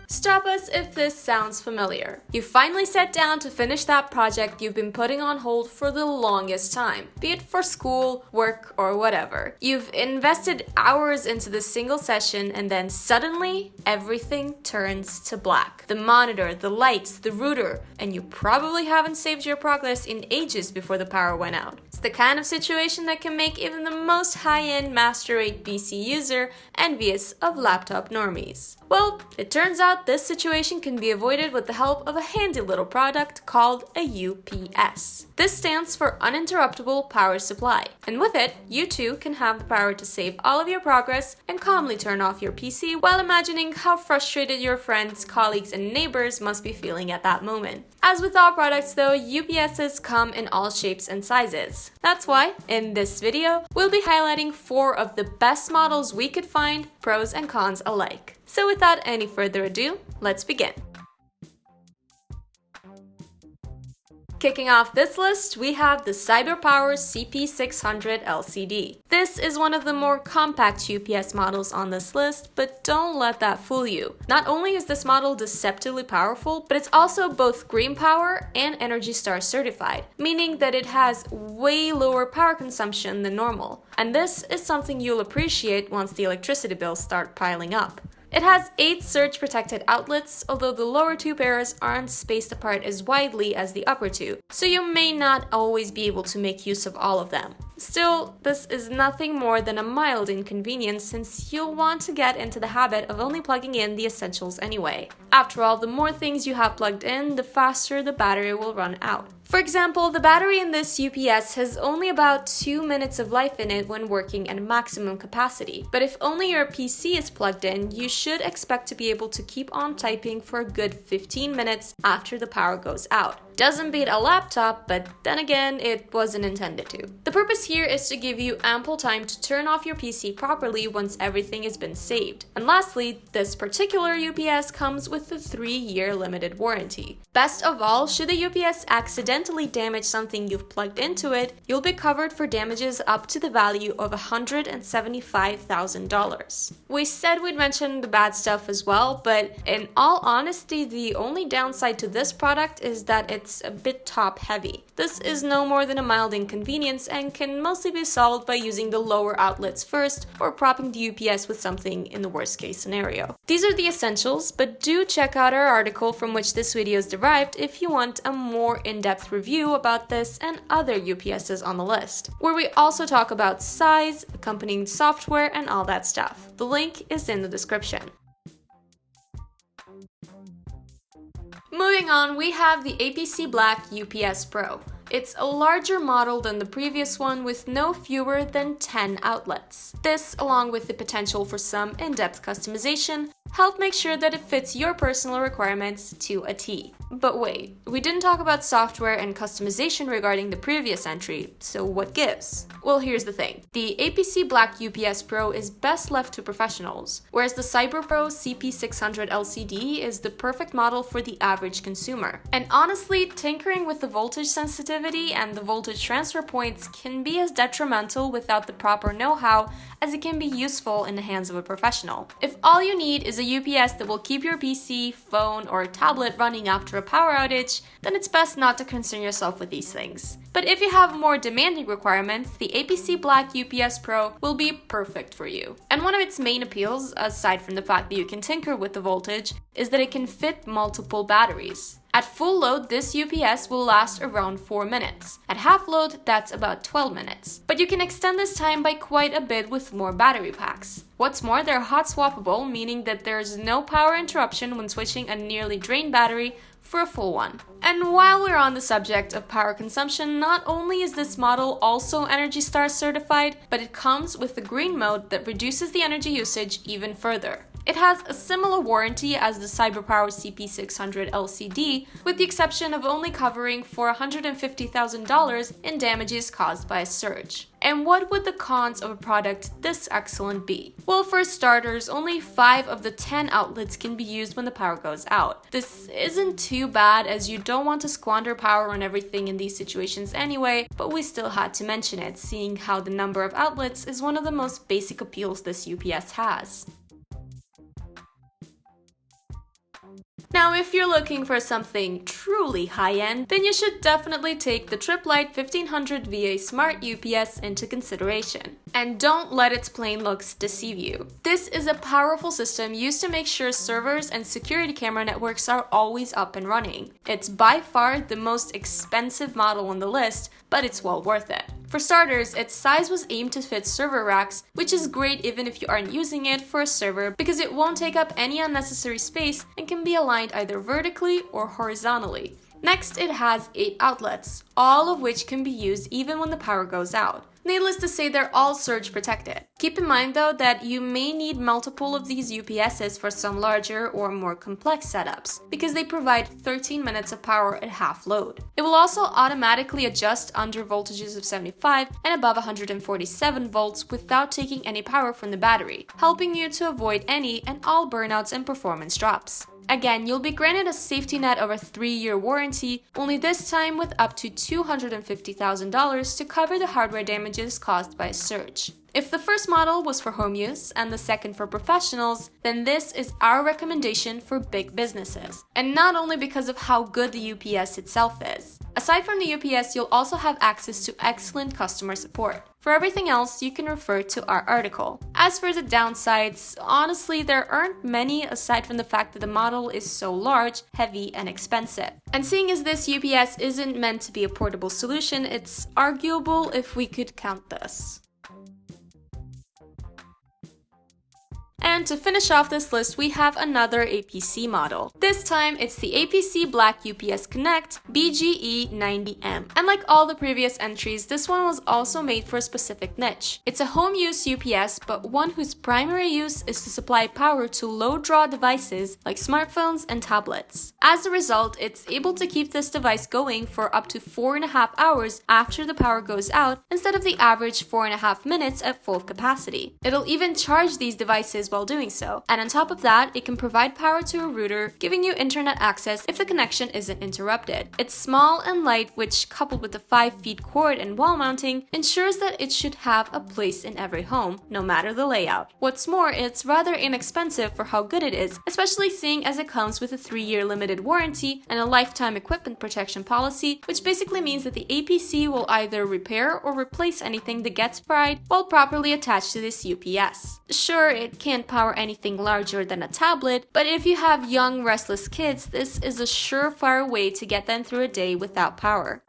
Stop us if this sounds familiar. You finally sat down to finish that project you've been putting on hold for the longest time, be it for school, work, or whatever. You've invested hours into this single session and then suddenly everything turns to black. The monitor, the lights, the router, and you probably haven't saved your progress in ages before the power went out. It's the kind of situation that can make even the most high-end Master 8 PC user envious of laptop normies. Well, it turns out this situation can be avoided with the help of a handy little product called a UPS. This stands for Uninterruptible Power Supply, and with it, you too can have the power to save all of your progress and calmly turn off your PC while imagining how frustrated your friends, colleagues, and neighbors must be feeling at that moment. As with all products though, UPSs come in all shapes and sizes. That's why, in this video, we'll be highlighting 4 of the best models we could find, pros and cons alike. So without any further ado, let's begin. Kicking off this list, we have the CyberPower CP600LCD. This is one of the more compact UPS models on this list, but don't let that fool you. Not only is this model deceptively powerful, but it's also both green power and Energy Star certified, meaning that it has way lower power consumption than normal. And this is something you'll appreciate once the electricity bills start piling up. It has 8 surge-protected outlets, although the lower 2 pairs aren't spaced apart as widely as the upper 2, so you may not always be able to make use of all of them. Still, this is nothing more than a mild inconvenience since you'll want to get into the habit of only plugging in the essentials anyway. After all, the more things you have plugged in, the faster the battery will run out. For example, the battery in this UPS has only about 2 minutes of life in it when working at maximum capacity. But if only your PC is plugged in, you should expect to be able to keep on typing for a good 15 minutes after the power goes out. Doesn't beat a laptop, but then again, it wasn't intended to. The purpose here is to give you ample time to turn off your PC properly once everything has been saved. And lastly, this particular UPS comes with a 3-year limited warranty. Best of all, should the UPS accidentally damage something you've plugged into it, you'll be covered for damages up to the value of $175,000. We said we'd mention the bad stuff as well, but in all honesty, the only downside to this product is that it's a bit top heavy. This is no more than a mild inconvenience and can mostly be solved by using the lower outlets first or propping the UPS with something in the worst case scenario. These are the essentials, but do check out our article from which this video is derived if you want a more in-depth review about this and other UPSs on the list, where we also talk about size, accompanying software, and all that stuff. The link is in the description. Moving on, we have the APC Back-UPS Pro. It's a larger model than the previous one with no fewer than 10 outlets. This, along with the potential for some in-depth customization, help make sure that it fits your personal requirements to a T. But wait, we didn't talk about software and customization regarding the previous entry, so what gives? Well, here's the thing. The APC Back-UPS Pro is best left to professionals, whereas the CyberPower CP600LCD is the perfect model for the average consumer. And honestly, tinkering with the voltage sensitivity and the voltage transfer points can be as detrimental without the proper know-how as it can be useful in the hands of a professional. If all you need is a UPS that will keep your PC, phone, or tablet running after a power outage, then it's best not to concern yourself with these things. But if you have more demanding requirements, the APC Back-UPS Pro will be perfect for you. And one of its main appeals, aside from the fact that you can tinker with the voltage, is that it can fit multiple batteries. At full load, this UPS will last around 4 minutes. At half load, that's about 12 minutes. But you can extend this time by quite a bit with more battery packs. What's more, they're hot swappable, meaning that there's no power interruption when switching a nearly drained battery for a full one. And while we're on the subject of power consumption, not only is this model also Energy Star certified, but it comes with the green mode that reduces the energy usage even further. It has a similar warranty as the CyberPower CP600LCD, with the exception of only covering for $150,000 in damages caused by a surge. And what would the cons of a product this excellent be? Well, for starters, only 5 of the 10 outlets can be used when the power goes out. This isn't too bad, as you don't want to squander power on everything in these situations anyway, but we still had to mention it, seeing how the number of outlets is one of the most basic appeals this UPS has. Now, if you're looking for something truly high-end, then you should definitely take the Tripp Lite 1500 VA Smart UPS into consideration. And don't let its plain looks deceive you. This is a powerful system used to make sure servers and security camera networks are always up and running. It's by far the most expensive model on the list, but it's well worth it. For starters, its size was aimed to fit server racks, which is great even if you aren't using it for a server because it won't take up any unnecessary space and can be aligned either vertically or horizontally. Next, it has 8 outlets, all of which can be used even when the power goes out. Needless to say, they're all surge protected. Keep in mind though that you may need multiple of these UPSs for some larger or more complex setups, because they provide 13 minutes of power at half load. It will also automatically adjust under voltages of 75 and above 147 volts without taking any power from the battery, helping you to avoid any and all burnouts and performance drops. Again, you'll be granted a safety net of a 3-year warranty, only this time with up to $250,000 to cover the hardware damages caused by a surge. If the first model was for home use and the second for professionals, then this is our recommendation for big businesses. And not only because of how good the UPS itself is. Aside from the UPS, you'll also have access to excellent customer support. For everything else, you can refer to our article. As for the downsides, honestly, there aren't many aside from the fact that the model is so large, heavy, and expensive. And seeing as this UPS isn't meant to be a portable solution, it's arguable if we could count this. And to finish off this list, we have another APC model. This time, it's the APC Back-UPS Connect BGE90M. And like all the previous entries, this one was also made for a specific niche. It's a home use UPS, but one whose primary use is to supply power to low-draw devices like smartphones and tablets. As a result, it's able to keep this device going for up to 4.5 hours after the power goes out, instead of the average 4.5 minutes at full capacity. It'll even charge these devices while doing so, and on top of that, it can provide power to a router, giving you internet access if the connection isn't interrupted. It's small and light, which, coupled with the 5-feet cord and wall mounting, ensures that it should have a place in every home, no matter the layout. What's more, it's rather inexpensive for how good it is, especially seeing as it comes with a 3-year limited warranty and a lifetime equipment protection policy, which basically means that the APC will either repair or replace anything that gets fried while properly attached to this UPS. Sure, it can't power anything larger than a tablet, but if you have young, restless kids, this is a surefire way to get them through a day without power.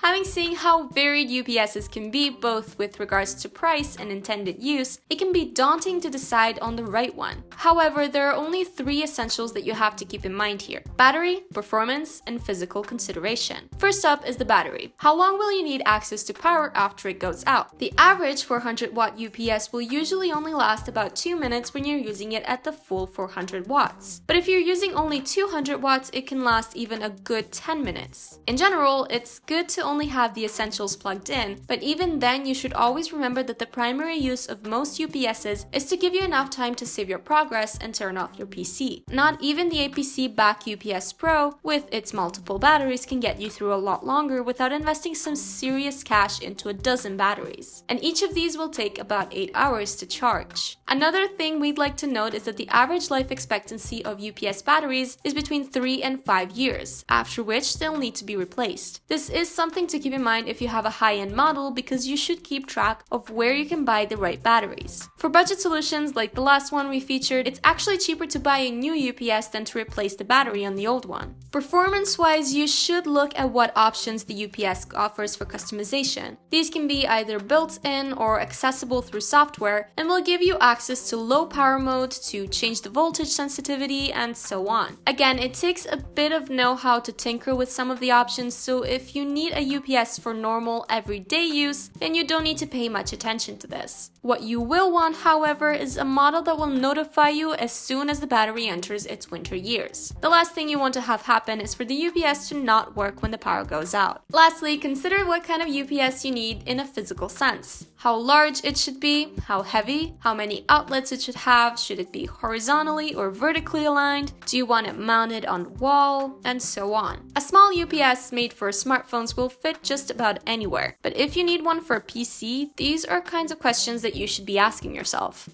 Having seen how varied UPSs can be, both with regards to price and intended use, it can be daunting to decide on the right one. However, there are only 3 essentials that you have to keep in mind here: battery, performance, and physical consideration. First up is the battery. How long will you need access to power after it goes out? The average 400-watt UPS will usually only last about 2 minutes when you're using it at the full 400 watts. But if you're using only 200 watts, it can last even a good 10 minutes. In general, it's good to only have the essentials plugged in, but even then you should always remember that the primary use of most UPSs is to give you enough time to save your progress and turn off your PC. Not even the APC Back-UPS Pro, with its multiple batteries, can get you through a lot longer without investing some serious cash into a dozen batteries. And each of these will take about 8 hours to charge. Another thing we'd like to note is that the average life expectancy of UPS batteries is between 3 and 5 years, after which they'll need to be replaced. This is something to keep in mind if you have a high-end model, because you should keep track of where you can buy the right batteries. For budget solutions like the last one we featured, it's actually cheaper to buy a new UPS than to replace the battery on the old one. Performance-wise, you should look at what options the UPS offers for customization. These can be either built-in or accessible through software, and will give you access to low power mode, to change the voltage sensitivity, and so on. Again, it takes a bit of know-how to tinker with some of the options, so if you need a a UPS for normal, everyday use, then you don't need to pay much attention to this. What you will want, however, is a model that will notify you as soon as the battery enters its winter years. The last thing you want to have happen is for the UPS to not work when the power goes out. Lastly, consider what kind of UPS you need in a physical sense. How large it should be, how heavy, how many outlets it should have, should it be horizontally or vertically aligned, do you want it mounted on wall, and so on. A small UPS made for smartphones will fit just about anywhere, but if you need one for a PC, these are kinds of questions that you should be asking yourself.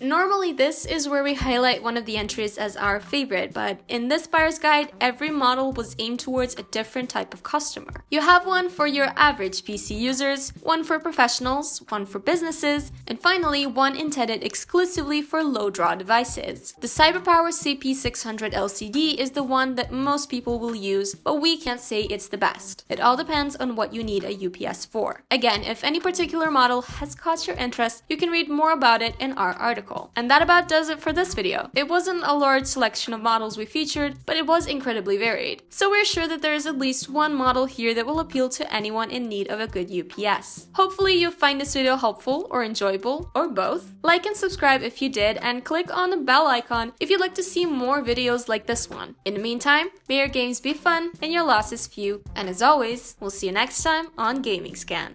Normally, this is where we highlight one of the entries as our favorite, but in this buyer's guide, every model was aimed towards a different type of customer. You have one for your average PC users, one for professionals, one for businesses, and finally, one intended exclusively for low-draw devices. The CyberPower CP600LCD is the one that most people will use, but we can't say it's the best. It all depends on what you need a UPS for. Again, if any particular model has caught your interest, you can read more about it in our article. And that about does it for this video. It wasn't a large selection of models we featured, but it was incredibly varied. So we're sure that there is at least one model here that will appeal to anyone in need of a good UPS. Hopefully you find this video helpful or enjoyable, or both. Like and subscribe if you did, and click on the bell icon if you'd like to see more videos like this one. In the meantime, may your games be fun and your losses few, and as always, we'll see you next time on Gaming Scan.